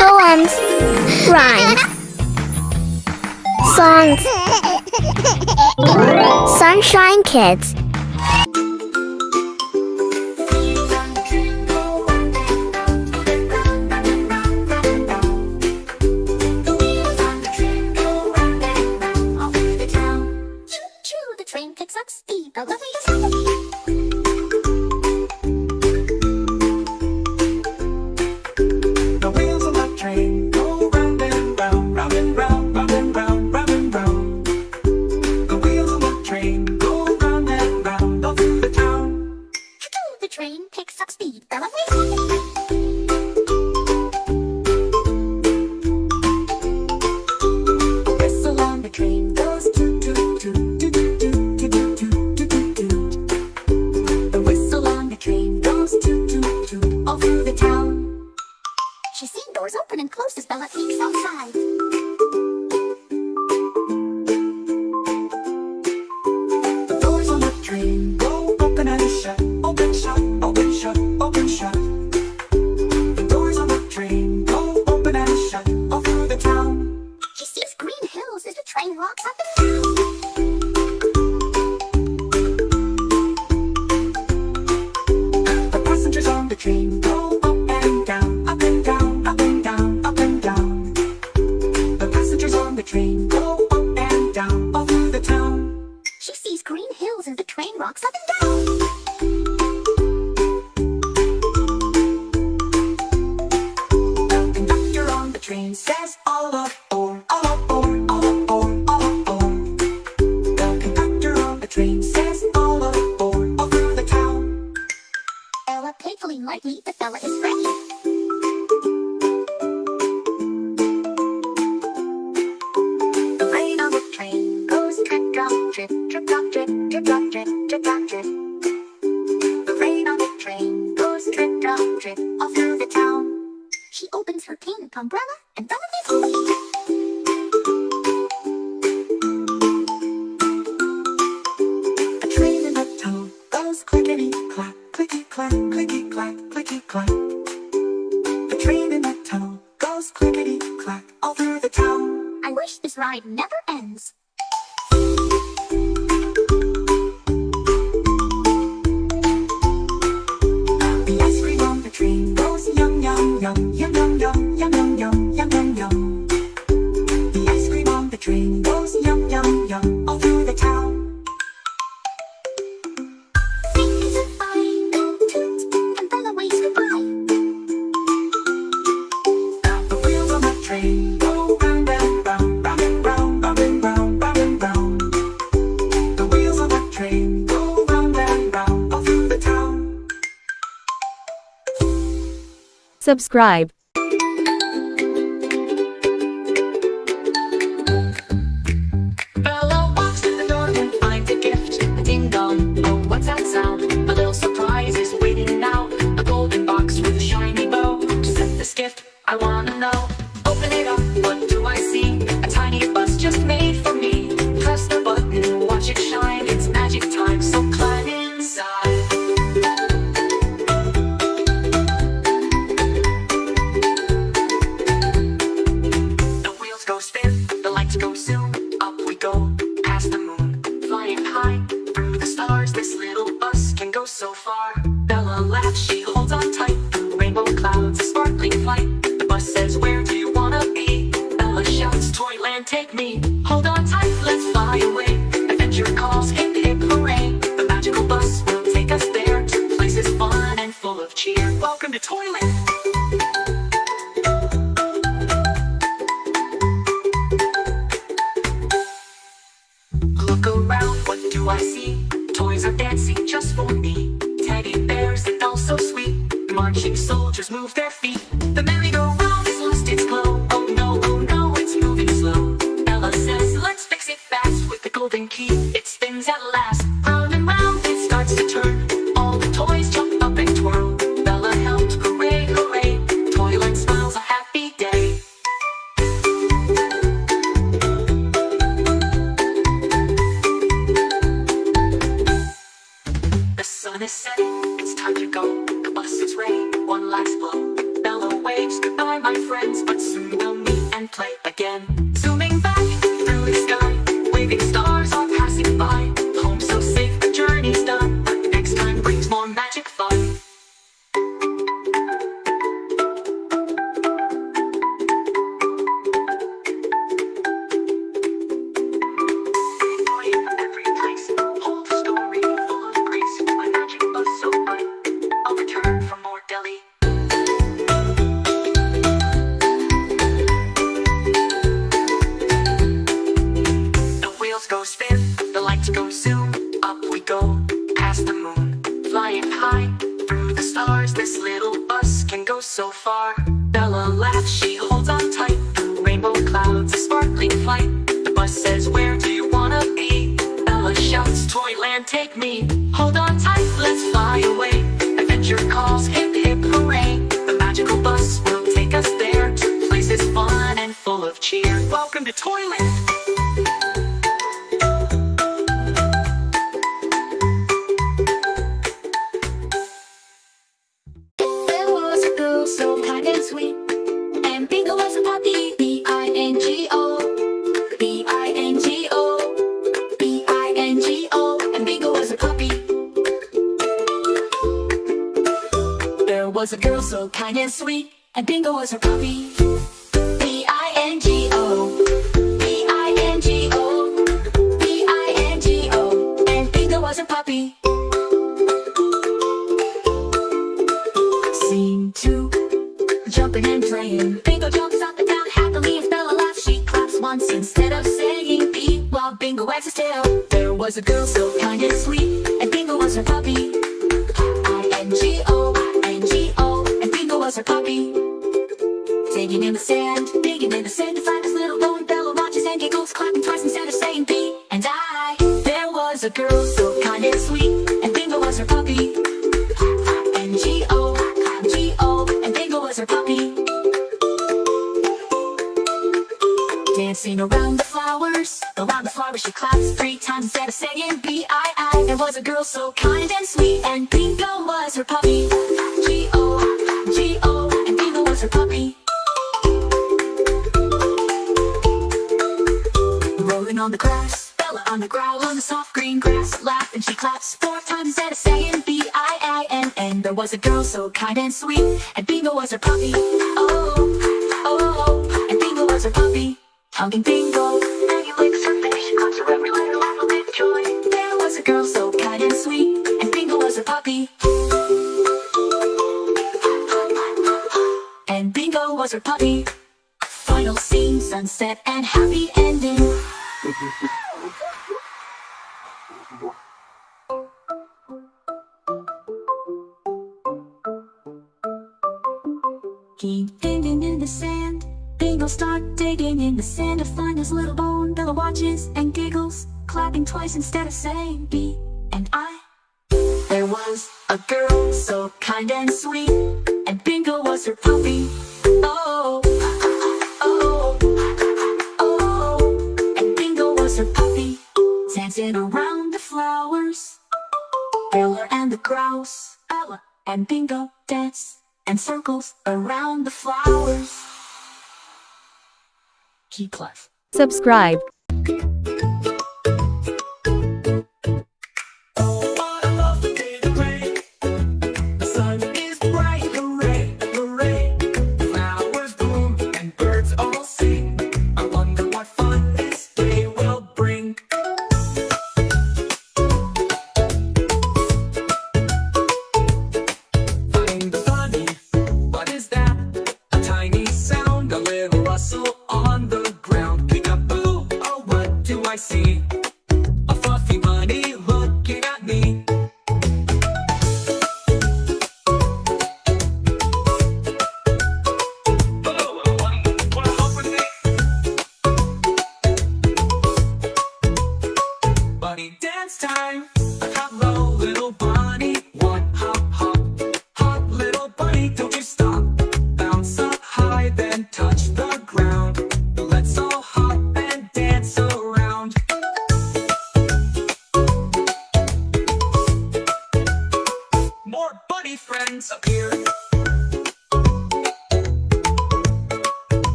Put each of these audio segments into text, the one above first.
Poems, rhymes, songs, Sunshine Kids. Choo-choo, the train picks up speed. The lovely sound. The wheels on the train go round and round, round and round, round and round, round and round. The wheels on the train go round and round all through the town. Choo-choo, the train picks up speed. The lovely sound. The whistle on the train goes toot toot toot toot toot toot toot toot toot toot. The whistle on the train goes toot toot toot all through the town. She's seen doors open and close as Bella peeks outside. The doors on the train go open and shut, open, shut, open, shut, open, shut. The doors on the train go open and shut all through the town. She sees green hills as the train rocks up and down. The passengers on the train go up and down, up and down, up and down, up and down. The passengers on the train go up and down all through the town. She sees green hills as the train rocks up and down. The conductor on the train says all aboard, all aboard, all aboard, all aboard. The conductor on the train says all aboard, all through the town. Ella playfully lightly that Bella is ready. The rain on the train goes drip drop drip, drip drop drip, drip drop drip, drip drop drip. The rain on the train goes drip drop drip all through the town. She opens her pink umbrella and Bella is free. A train in the town goes clickety clack, clicky clack, clicky clack, clicky clack. The train in the town goes clickety clack all through the town. I wish this ride never ends. The ice cream on the train goes yum yum yum yum yum yum yum yum yum yum yum yum. The ice cream on the train goes yum yum yum all through the town. Things are fine, go toot, and Bella waves goodbye. The wheels on the train go round and round, round and round, round and round, round and round. The wheels on the train go round and round all through the town. Subscribe. Bella walks to the door and finds a gift. Ding dong, oh, what's that sound? A little surprise is waiting now. A golden box with a shiny bow. To set this gift, I wanna know. Open it up, what do I see? A tiny bus just made for me. Press the button, watch it shine. It's magic time, so climb inside. The wheels go spin, the lights go zoom. Up we go, past the moon. Flying high, through the stars. This little bus can go so far. Bella laughs, she holds on tight. Through rainbow clouds, a sparkling flight. The bus says, where do you wanna be? Bella shouts, Toyland, take me. Hold on tight, let's fly away. Adventure calls, hip hip hooray. The magical bus will take us there to places fun and full of cheer. Welcome to Toyland. Look around, what do I see? Toys are dancing just for me. Teddy bears and dolls so sweet. Marching soldiers move their feet. The merry-go-round has lost its glow. Oh no, it's moving slow. Bella clouds, but soon we'll meet and play again. Zooming back through the sky, waving stars are passing by. Home so safe, the journey's done, but next time brings more magic fun. Every place holds a story full of grace. My magic bus so bright, I'll return for more deli. The wheels go spin, the lights go zoom. Up we go, past the moon, flying high through the stars. This little bus can go so far. Bella laughs, she holds on tight. Rainbow clouds, a sparkling flight. The bus says, where do you wanna be? Bella shouts, Toyland, take me. Hold on tight, let's fly away. Adventure calls, hip hip hooray. The magical bus will take us there to places fun and full of cheer. Welcome to Toyland. There was a girl so kind and sweet, and Bingo was a puppy. B-I-N-G-O, B-I-N-G-O, B-I-N-G-O, and Bingo was a puppy. There was a girl so kind and sweet, and Bingo was her puppy. B-I-N-G-O, B-I-N-G-O, B-I-N-G-O, and Bingo was her puppy. Scene 2, jumping and playing. Bingo jumps up and down happily as Bella laughs. She claps once instead of saying beep while Bingo wags his tail. There was a girl so kind and sweet, and Bingo was her puppy. I-N-G-O, I-N-G-O, and Bingo was her puppy. Digging in the sand to find his little bone. Bella watches and giggles, clapping twice instead of saying beep and I. There was a girl so kind and sweet, and Bingo was her puppy. I-N-G-O, I-N-G-O, and Bingo was her puppy. Dancing around the flowers, she claps 3 times instead of saying B-I-I. There was a girl so kind and sweet, and Bingo was her puppy. G-O, G-O, and Bingo was her puppy. Rolling on the grass, Bella on the growl on the soft green grass. Laugh and she claps 4 times instead of saying B-I-I-N-N. There was a girl so kind and sweet, and Bingo was her puppy. Oh, oh, oh, and Bingo was her puppy. Hugging Bingo, and he licks her face. She claps her every little laugh with joy. There was a girl so kind and sweet, and Bingo was her puppy. And Bingo was her puppy. Final scene, sunset and happy ending. Keep digging in the sand. Bingo start digging in the sand to find his little bone. Bella watches and giggles, clapping twice instead of saying B and I. There was a girl so kind and sweet, and Bingo was her puppy. Oh, oh, oh, and Bingo was her puppy. Dancing around the flowers, Bella and the grouse. Bella and Bingo dance and circles around the flowers. Keep life. Subscribe. Oh, what a lovely day to play. The sun is bright, hooray, hooray. Flowers bloom and birds all sing. I wonder what fun this day will bring. Find the bunny. What is that? A tiny sound, a little rustle on the ground. Peek-a-boo, oh what do I see?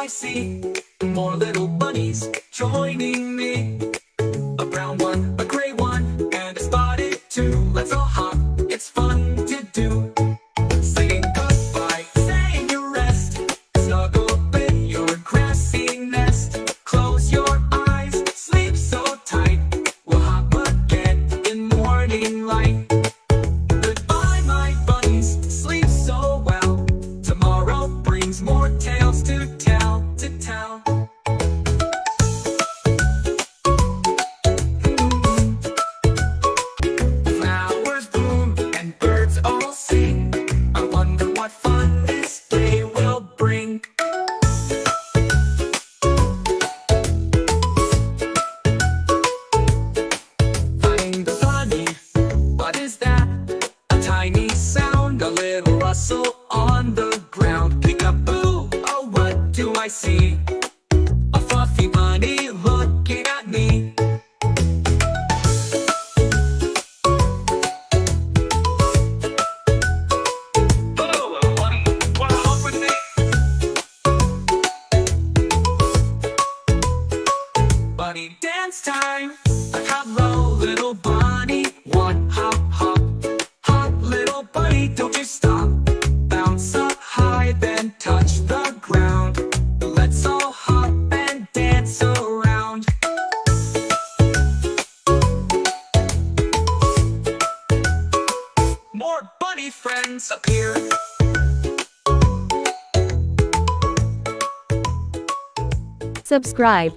I see? More little bunnies joining me. A brown one, a gray one, and a spotted too. Let's all hop, it's fun to do. Saying goodbye, saying your rest. Snuggle in your grassy nest. Close your eyes, sleep so tight. We'll hop again in morning light. Goodbye, my bunnies, sleep so well. Tomorrow brings more tales to tell, to tell. Flowers bloom and birds all sing. I wonder what fun this day will bring. Find the bunny, what is that? A tiny sound, a little rustle on the ground. Peek-a-boo, oh what do I see? A fluffy bunny looking at me. Hello, bunny, wanna hop with me? Bunny dance time. Hello, little bunny, one hop, hop. Hop, little bunny, don't you stop. Bounce up high, then touch the ground. Let's all hop and dance around. More bunny friends appear. Subscribe.